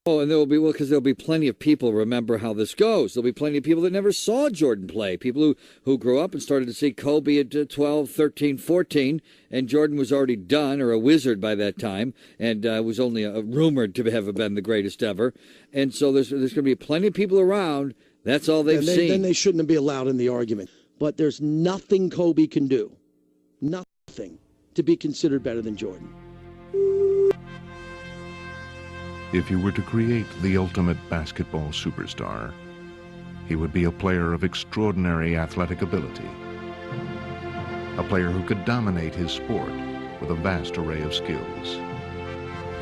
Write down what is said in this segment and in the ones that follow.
Oh, and because there'll be plenty of people remember how this goes. There'll be plenty of people that never saw Jordan play. People who grew up and started to see Kobe at 12, 13, 14, and Jordan was already done or a wizard by that time, and was only rumored to have been the greatest ever. And so there's going to be plenty of people around. That's all they've seen. Then they shouldn't be allowed in the argument. But there's nothing Kobe can do, nothing, to be considered better than Jordan. If you were to create the ultimate basketball superstar, he would be a player of extraordinary athletic ability, a player who could dominate his sport with a vast array of skills.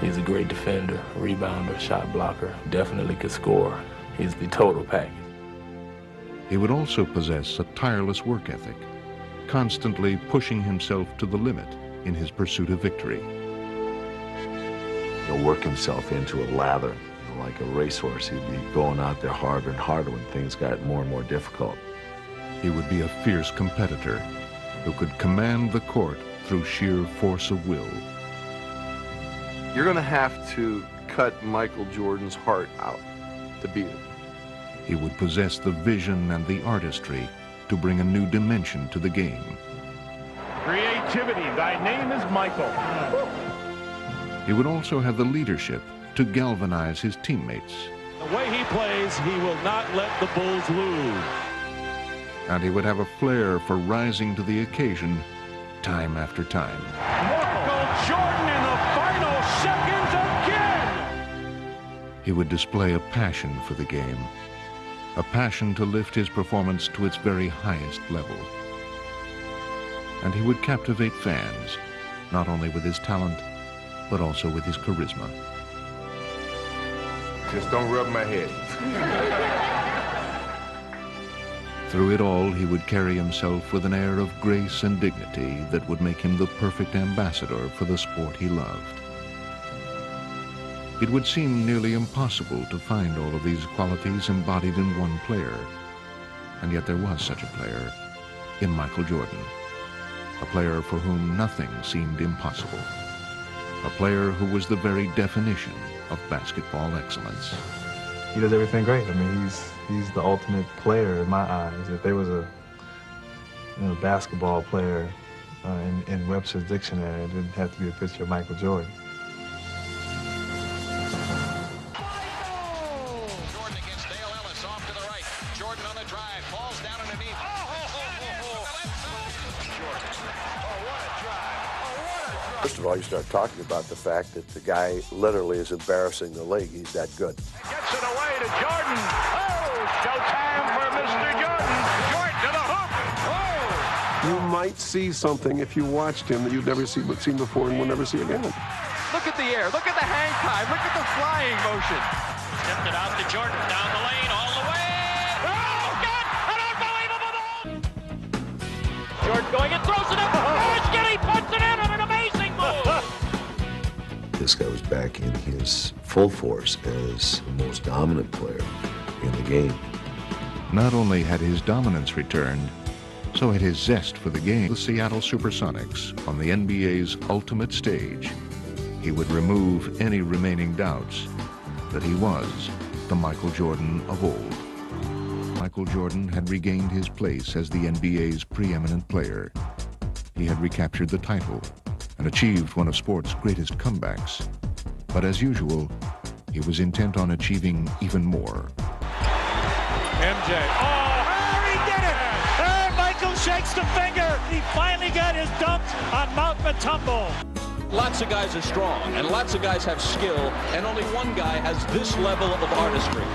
He's a great defender, rebounder, shot blocker, definitely could score. He's the total package. He would also possess a tireless work ethic, constantly pushing himself to the limit in his pursuit of victory. He'll work himself into a lather, like a racehorse. He'd be going out there harder and harder when things got more and more difficult. He would be a fierce competitor who could command the court through sheer force of will. You're going to have to cut Michael Jordan's heart out to beat him. He would possess the vision and the artistry to bring a new dimension to the game. Creativity, thy name is Michael. He would also have the leadership to galvanize his teammates. The way he plays, he will not let the Bulls lose. And he would have a flair for rising to the occasion time after time. Michael Jordan in the final seconds again! He would display a passion for the game, a passion to lift his performance to its very highest level. And he would captivate fans, not only with his talent, but also with his charisma. Just don't rub my head. Through it all, he would carry himself with an air of grace and dignity that would make him the perfect ambassador for the sport he loved. It would seem nearly impossible to find all of these qualities embodied in one player, and yet there was such a player in Michael Jordan, a player for whom nothing seemed impossible. A player who was the very definition of basketball excellence. He does everything great. I mean, he's the ultimate player in my eyes. If there was a basketball player in Webster's dictionary, it didn't have to be a picture of Michael Jordan. Jordan against Dale Ellis, off to the right. Jordan on the drive, falls down underneath. First of all, you start talking about the fact that the guy literally is embarrassing the league. He's that good. Gets it away to Jordan. Oh, showtime for Mr. Jordan. Jordan to the hoop. Oh. You might see something if you watched him that you've never seen before and will never see again. Look at the air. Look at the hang time. Look at the flying motion. Tipped it out to Jordan down the lane, all the way. Oh, God! An unbelievable ball! Jordan going and throws it up. Oh, Skinny puts it in on an amazing move. This guy was back in his full force as the most dominant player in the game. Not only had his dominance returned, so had his zest for the game. The Seattle Supersonics on the NBA's ultimate stage. He would remove any remaining doubts that he was the Michael Jordan of old. Michael Jordan had regained his place as the NBA's preeminent player. He had recaptured the title and achieved one of sport's greatest comebacks. But as usual, he was intent on achieving even more. MJ. Oh, he did it! Michael shakes the finger. He finally got his dumps on Mount Matumbo. Lots of guys are strong, and lots of guys have skill, and only one guy has this level of artistry.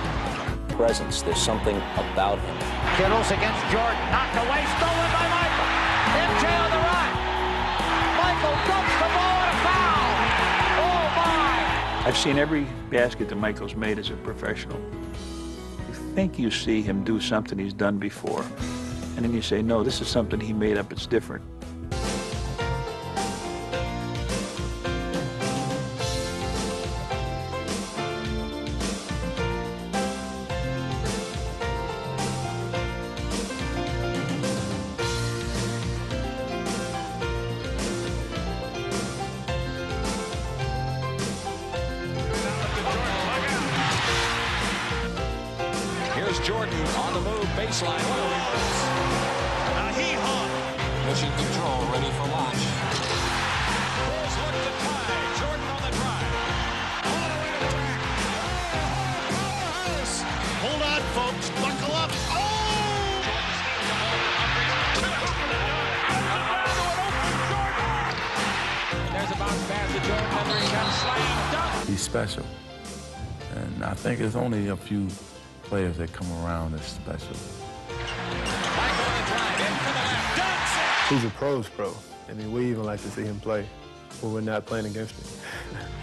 Presence, there's something about him. Kittles against Jordan, knocked away, stolen by Michael. MJ on the run. Michael dumps the ball and a foul. Oh, my. I've seen every basket that Michael's made as a professional. You think you see him do something he's done before, and then you say, no, this is something he made up, it's different. Jordan on the move, baseline. What a reverse. Mission control, ready for launch. Bulls look to tie. Jordan on the drive. All the way to the rack. Powerhouse. Hold on, folks. Buckle up. Oh! And there's a bounce pass to Jordan. And there he comes. Slam dunk. He's special. And I think there's only a few players that come around that's special. Michael on the drive. In for the left. Dunks it. He's a pro's pro. I mean, we even like to see him play when we're not playing against him.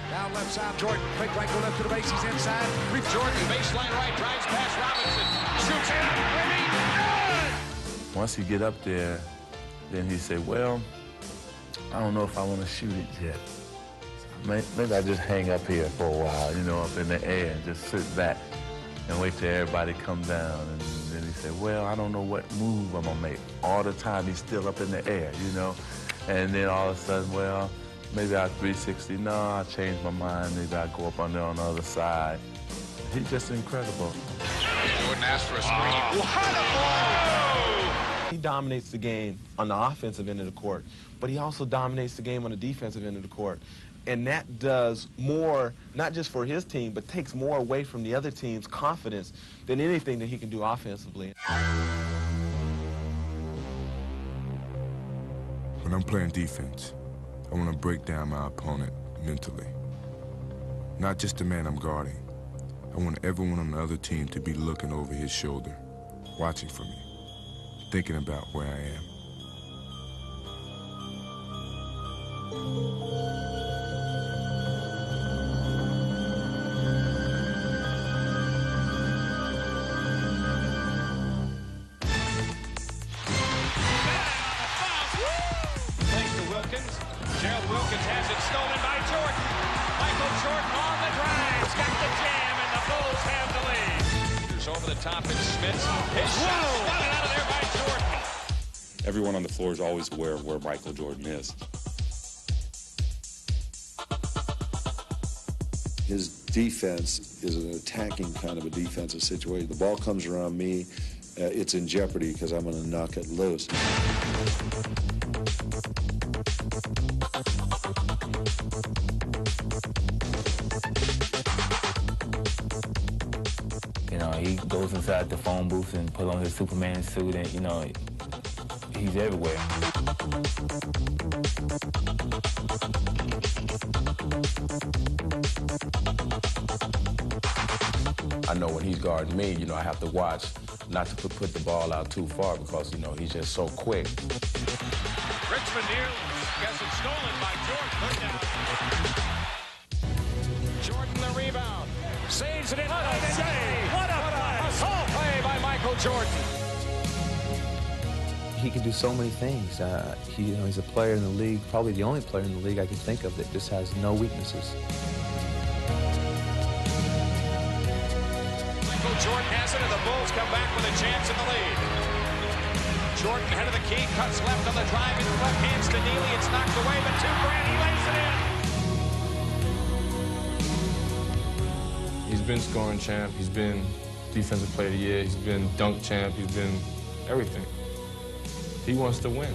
Down left side, Jordan. Quick right, go left to the base. He's inside. Jordan, baseline right, drives past Robinson. Shoots it up. Good. Once he get up there, then he say, well, I don't know if I want to shoot it yet. Maybe I just hang up here for a while, you know, up in the air and just sit back and wait till everybody come down. And then he said, well, I don't know what move I'm gonna make. All the time he's still up in the air, you know? And then all of a sudden, well, maybe I 360. No, I changed my mind. Maybe I go up on there on the other side. He's just incredible. Jordan asked for a screen. He dominates the game on the offensive end of the court, but he also dominates the game on the defensive end of the court. And that does more, not just for his team, but takes more away from the other team's confidence than anything that he can do offensively. When I'm playing defense, I want to break down my opponent mentally. Not just the man I'm guarding. I want everyone on the other team to be looking over his shoulder, watching for me, thinking about where I am. Gerald Wilkins has it stolen by Jordan. Michael Jordan on the drive. He's got the jam, and the Bulls have the lead. There's over the top, and Smith. His shot spotted out of there by Jordan. Everyone on the floor is always aware of where Michael Jordan is. His defense is an attacking kind of a defensive situation. The ball comes around me, it's in jeopardy because I'm going to knock it loose. You know, he goes inside the phone booth and put on his Superman suit, and, you know, he's everywhere. I know when he's guarding me, you know, I have to watch not to put the ball out too far because, you know, he's just so quick. Richmond nearly gets it stolen by Jordan. Put down. Jordan the rebound. Saves it in. What a save. What a hustle play by Michael Jordan. He can do so many things. He's a player in the league, probably the only player in the league I can think of that just has no weaknesses. Michael Jordan has it, and the Bulls come back with a chance in the lead. Jordan, head of the key, cuts left on the drive, in the left hands to Neely. It's knocked away, but to Grant, he lays it in. He's been scoring champ. He's been defensive player of the year. He's been dunk champ. He's been everything. He wants to win.